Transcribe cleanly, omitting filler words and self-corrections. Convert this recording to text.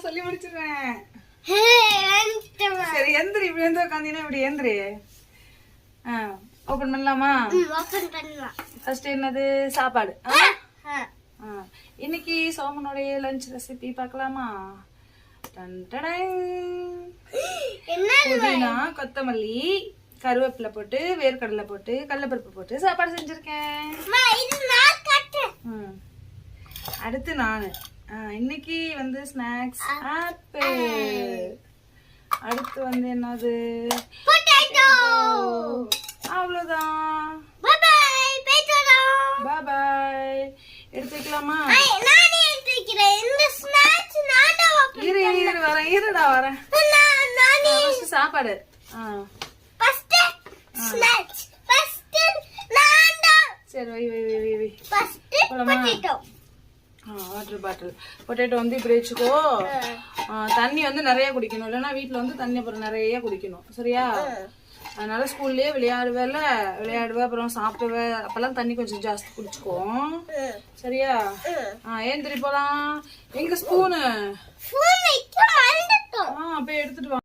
சொல்லி முடிச்சிருவேன். சரி எந்திரி, இப்படி எந்த உட்காந்தீங்கன்னா இப்படி எந்திரி. ஓபன் பண்ணலாமா? ஃபர்ஸ்ட் என்னது? சாப்பாடு. இன்னைக்கு சோமனுடைய லஞ்ச் ரெசிபி பார்க்கலாமா? புதினா, கொத்தமல்லி, கருவேப்பிலை போட்டு, வேர்க்கடலை போட்டு, கடலைப்பருப்பு போட்டு சாப்பாடு செஞ்சிருக்கேன். அடுத்து நானு இன்னைக்கு வந்து ஸ்நாக்ஸ் ஆப்பிள். அடுத்து வந்து என்னது? அவ்வளவுதான். பாய். எடுத்து வைக்கலாமா? இருடா வரேன். சாப்பாடு. சரி வை. Water bottle. பொட்டேட்டோ வந்து இப்படி வச்சுக்கோ. தண்ணி வந்து நிறைய குடிக்கணும், இல்லைன்னா வீட்டுல வந்து தண்ணி அப்புறம் நிறைய குடிக்கணும், சரியா? அதனால ஸ்கூல்லயே விளையாடுவ, அப்புறம் சாப்பிடுவ, அப்பெல்லாம் தண்ணி கொஞ்சம் ஜாஸ்தி குடிச்சுக்கோ, சரியா? ஏந்திரி போலாம். எங்க ஸ்பூனு? போய் எடுத்துட்டு வா.